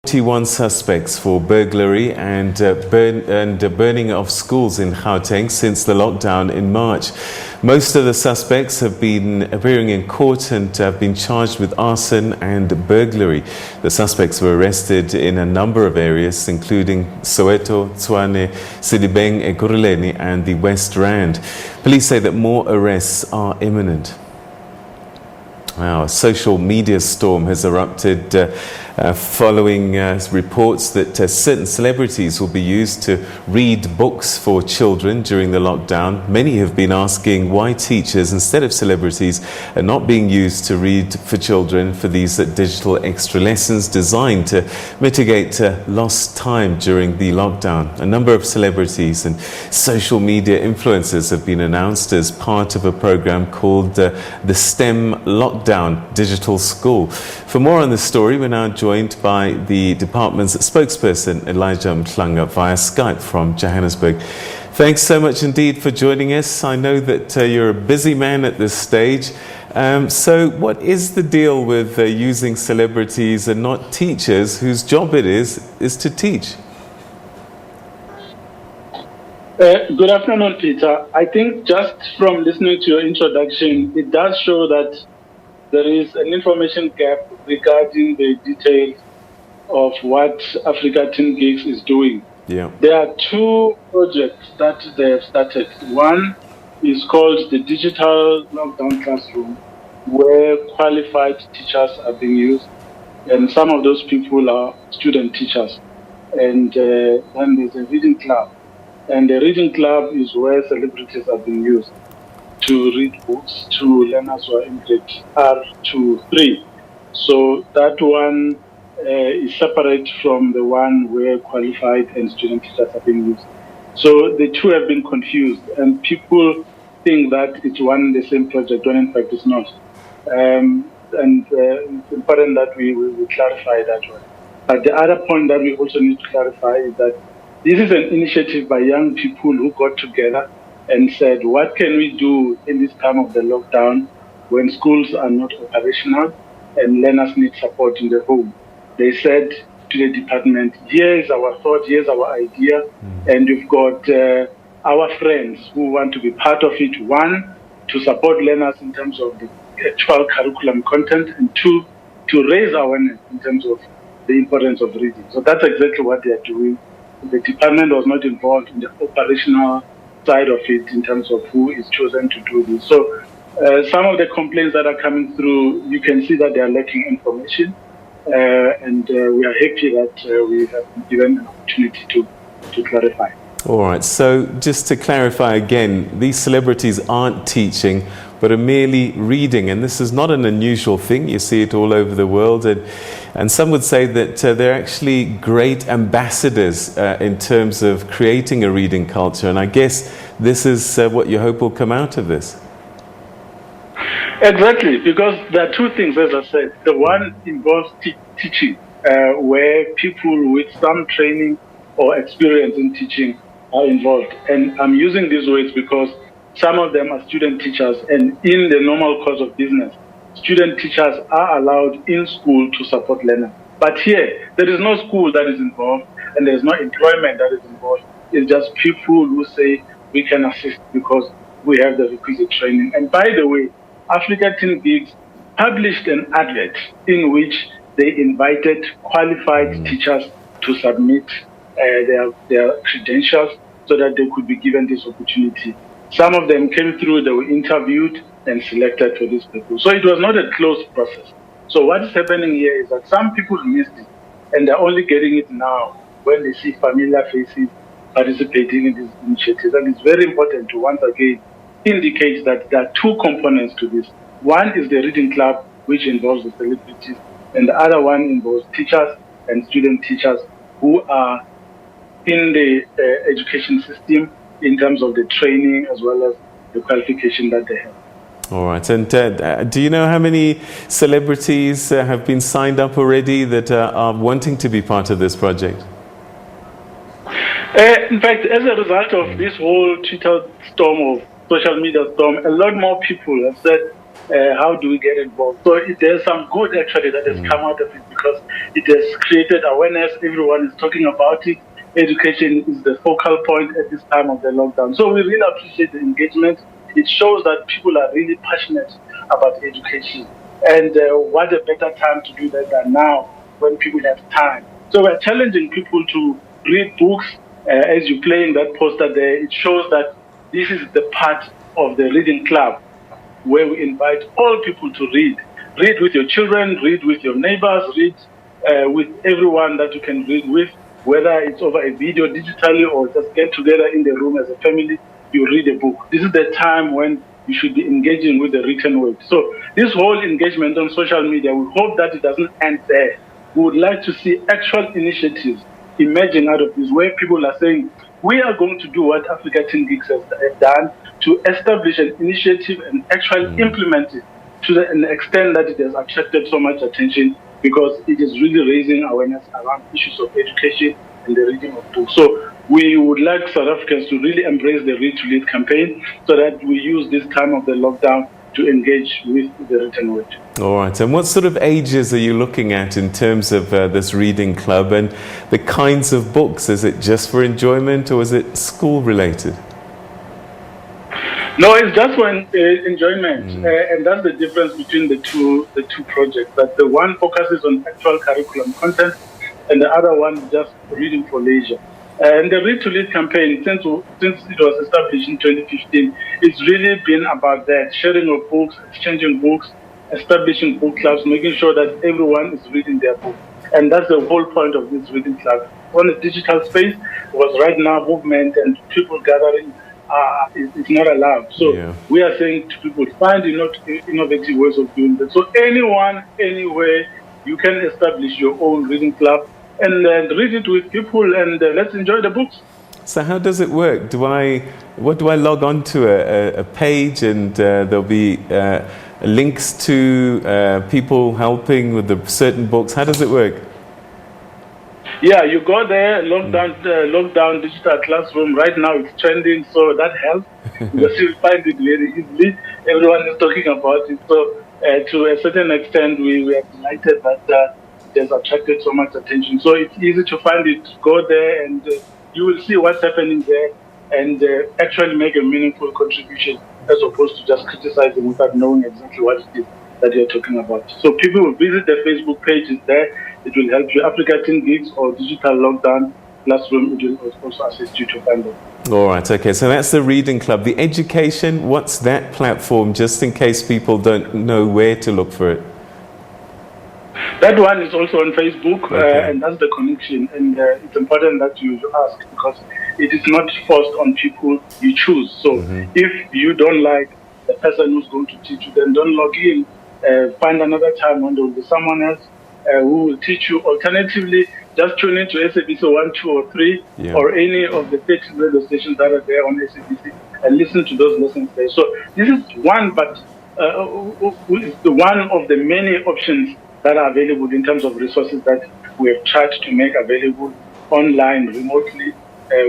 41 suspects for burglary and burning of schools in Gauteng since the lockdown in March. Most of the suspects have been appearing in court and have been charged with arson and burglary. The suspects were arrested in a number of areas, including Soweto, Tshwane, Sedibeng, Ekurhuleni and the West Rand. Police say that more arrests are imminent. Now, a social media storm has erupted following reports that certain celebrities will be used to read books for children during the lockdown. Many have been asking why teachers, instead of celebrities, are not being used to read for children for these digital extra lessons designed to mitigate lost time during the lockdown. A number of celebrities and social media influencers have been announced as part of a program called the STEM Lockdown Digital School. For more on this story, we're now joined by the department's spokesperson, Elijah Mhlanga, via Skype from Johannesburg. Thanks so much indeed for joining us. I know that you're a busy man at this stage. So what is the deal with using celebrities and not teachers whose job it is to teach? Good afternoon, Peter. I think just from listening to your introduction, it does show that there is an information gap regarding the details of what Africa Teen Gigs is doing. Yeah. There are two projects that they have started. One is called the Digital Lockdown Classroom, where qualified teachers are being used, and some of those people are student teachers. And then there's a reading club, and the reading club is where celebrities are being used to read books to learners who are in grade R to 3. So that one is separate from the one where qualified and student teachers are being used. So the two have been confused, and people think that it's one and the same project, when in fact it's not. It's important that we clarify that one. But the other point that we also need to clarify is that this is an initiative by young people who got together and said, what can we do in this time of the lockdown when schools are not operational and learners need support in the home? They said to the department, here's our thought, here's our idea, and we've got our friends who want to be part of it. One, to support learners in terms of the actual curriculum content, and two, to raise awareness in terms of the importance of reading. So that's exactly what they are doing. The department was not involved in the operational side of it in terms of who is chosen to do this. So some of the complaints that are coming through, you can see that they are lacking information, and we are happy that we have been given an opportunity to clarify. All right, so just to clarify again, these celebrities aren't teaching, but are merely reading, and this is not an unusual thing. You see it all over the world, and some would say that they're actually great ambassadors in terms of creating a reading culture, and I guess this is what you hope will come out of this. Exactly, because there are two things, as I said. The one involves teaching, where people with some training or experience in teaching are involved. And I'm using these words because some of them are student teachers, and in the normal course of business, student teachers are allowed in school to support learners. But here, there is no school that is involved, and there is no employment that is involved. It's just people who say we can assist because we have the requisite training. And by the way, Africa Teen Gigs published an advert in which they invited qualified teachers to submit their credentials so that they could be given this opportunity. Some of them came through, they were interviewed and selected for this purpose. So it was not a closed process. So what is happening here is that some people missed it, and they're only getting it now when they see familiar faces participating in these initiatives. And it's very important to once again indicate that there are two components to this. One is the reading club, which involves the celebrities, and the other one involves teachers and student teachers who are in the education system in terms of the training as well as the qualification that they have. All right. And do you know how many celebrities have been signed up already that are wanting to be part of this project? In fact, as a result of this whole Twitter storm, of social media storm, a lot more people have said How do we get involved? So there's some good actually that has come out of it because it has created awareness. Everyone is talking about it. Education is the focal point at this time of the lockdown. So we really appreciate the engagement. It shows that people are really passionate about education. And what a better time to do that than now when people have time. So we're challenging people to read books. As you play in that poster there, it shows that this is the part of the reading club where we invite all people to read. Read with your children, read with your neighbors, read with everyone that you can read with, whether it's over a video digitally or just get together in the room as a family, you read a book. This is the time when you should be engaging with the written word. So this whole engagement on social media, we hope that it doesn't end there. We would like to see actual initiatives emerging out of this, where people are saying, we are going to do what Africa Teen Geeks has done to establish an initiative and actually implement it to an extent that it has attracted so much attention because it is really raising awareness around issues of education and the reading of books. So we would like South Africans to really embrace the Read to Lead campaign so that we use this time of the lockdown to engage with the written word. All right. And what sort of ages are you looking at in terms of this reading club and the kinds of books? Is it just for enjoyment or is it school related? No, it's just for enjoyment, and that's the difference between the two projects. That the one focuses on actual curriculum content, and the other one is just reading for leisure. And the Read to Lead campaign, since it was established in 2015, it's really been about that, sharing of books, exchanging books, establishing book clubs, making sure that everyone is reading their book. And that's the whole point of this reading club. On the digital space, was right now movement and people gathering is not allowed. So we are saying to people, find innovative ways of doing that. So anyone, anywhere, you can establish your own reading club and read it with people and let's enjoy the books. So how does it work? Do I log on to a page and there'll be links to people helping with the certain books? How does it work? Yeah, you go there, lockdown digital classroom. Right now it's trending, so that helps because you find it very easily. Everyone is talking about it. So to a certain extent, we are delighted that it has attracted so much attention. So it's easy to find it. Go there and you will see what's happening there and actually make a meaningful contribution as opposed to just criticizing without knowing exactly what it is that you're talking about. So people will visit the Facebook page, it's there. It will help you. Africa Teen Geeks or Digital Lockdown Classroom, it will also assist you to find them. All right, okay, so that's the reading club. The education, what's that platform, just in case people don't know where to look for it? That one is also on Facebook, and that's the connection. And it's important that you ask because it is not forced on people, you choose. So if you don't like the person who's going to teach you, then don't log in. Find another time when there will be someone else who will teach you. Alternatively, just tune into SABC 1, 2, or 3, or any of the 13 radio stations that are there on SABC and listen to those lessons there. So this is one, but one of the many options that are available in terms of resources that we have tried to make available online, remotely,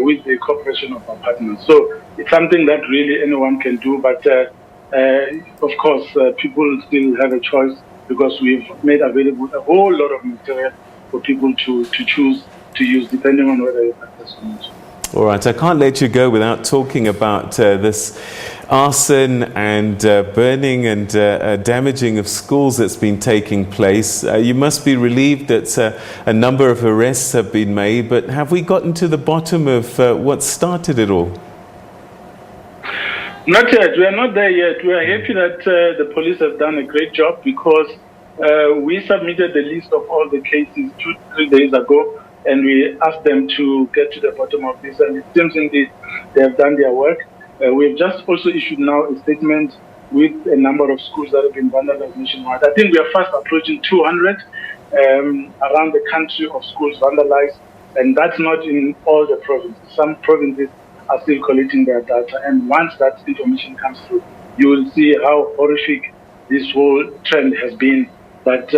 with the cooperation of our partners. So it's something that really anyone can do, but of course, people still have a choice because we've made available a whole lot of material for people to choose to use depending on whether you access or not. All right, I can't let you go without talking about this arson and burning and damaging of schools that's been taking place. You must be relieved that a number of arrests have been made, but have we gotten to the bottom of what started it all? Not yet. We are not there yet. We are happy that the police have done a great job because we submitted the list of all the cases 2-3 days ago, and we asked them to get to the bottom of this, and it seems indeed they have done their work. We've just also issued now a statement with a number of schools that have been vandalized nationwide. I think we are fast approaching 200 around the country of schools vandalized, and that's not in all the provinces. Some provinces are still collecting their data, and once that information comes through, you will see how horrific this whole trend has been. That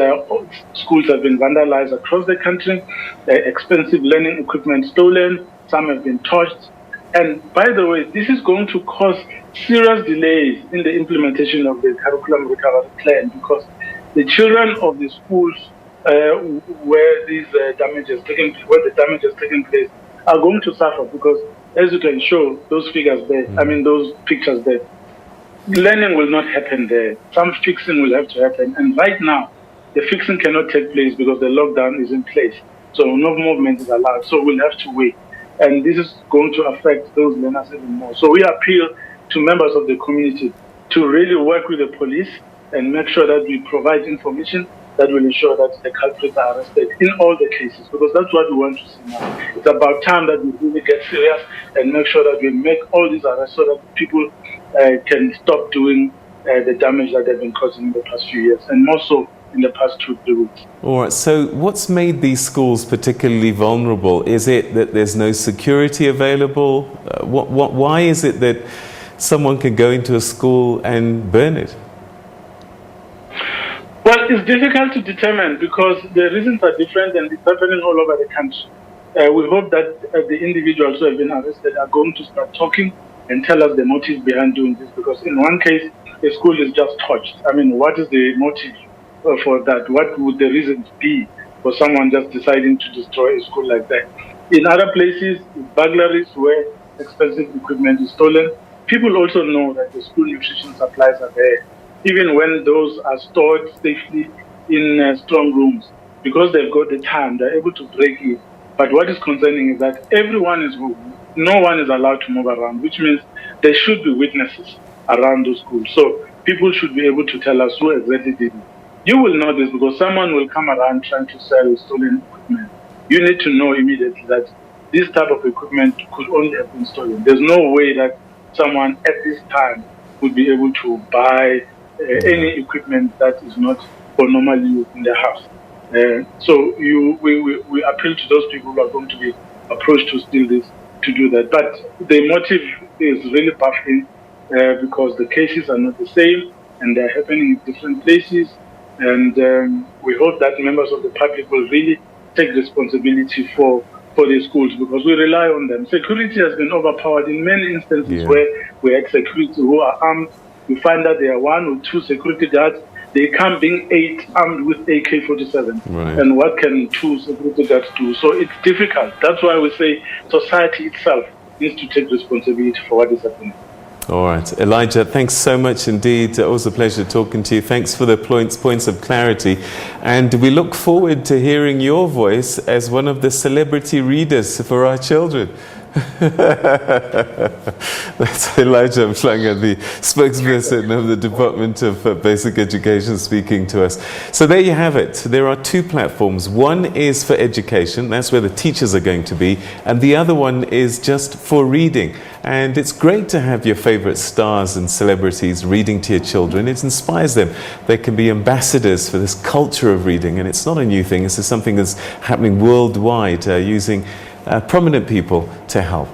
schools have been vandalized across the country, expensive learning equipment stolen, some have been torched, And by the way, this is going to cause serious delays in the implementation of the curriculum recovery plan, because the children of the schools where the damage has taken place are going to suffer, because as you can show those figures there, those pictures there, learning will not happen there. Some fixing will have to happen. And right now, the fixing cannot take place because the lockdown is in place. So no movement is allowed. So we'll have to wait. And this is going to affect those learners even more. So we appeal to members of the community to really work with the police and make sure that we provide information that will ensure that the culprits are arrested in all the cases, because that's what we want to see now. It's about time that we really get serious and make sure that we make all these arrests so that people can stop doing the damage that they've been causing in the past few years, and more so in the past 2-3 weeks. All right, so what's made these schools particularly vulnerable? Is it that there's no security available? Why is it that someone can go into a school and burn it? Well, it's difficult to determine because the reasons are different and it's happening all over the country. We hope that the individuals who have been arrested are going to start talking and tell us the motive behind doing this, because in one case, the school is just torched. What is the motive for that? What would the reasons be for someone just deciding to destroy a school like that? In other places, burglaries where expensive equipment is stolen. People also know that the school nutrition supplies are there, even when those are stored safely in strong rooms. Because they've got the time, they're able to break it. But what is concerning is that everyone is home. No one is allowed to move around, which means there should be witnesses around those schools. So people should be able to tell us who exactly did it. You will know this because someone will come around trying to sell stolen equipment. You need to know immediately that this type of equipment could only have been stolen. There's no way that someone at this time would be able to buy any equipment that is not for normal use in their house. So we appeal to those people who are going to be approached to steal this to do that. But the motive is really baffling because the cases are not the same and they're happening in different places. And we hope that members of the public will really take responsibility for the schools, because we rely on them. Security has been overpowered in many instances where we had security who are armed. We find that there are 1 or 2 security guards. They come being 8 armed with AK-47. Right. And what can 2 security guards do? So it's difficult. That's why we say society itself needs to take responsibility for what is happening. All right. Elijah, thanks so much indeed. Always a pleasure talking to you. Thanks for the points of clarity. And we look forward to hearing your voice as one of the celebrity readers for our children. That's Elijah Mhlanga, the spokesperson of the Department of Basic Education, speaking to us. So there you have it. There are 2 platforms. One is for education. That's where the teachers are going to be. And the other one is just for reading. And it's great to have your favorite stars and celebrities reading to your children. It inspires them. They can be ambassadors for this culture of reading. And it's not a new thing. This is something that's happening worldwide using prominent people to help.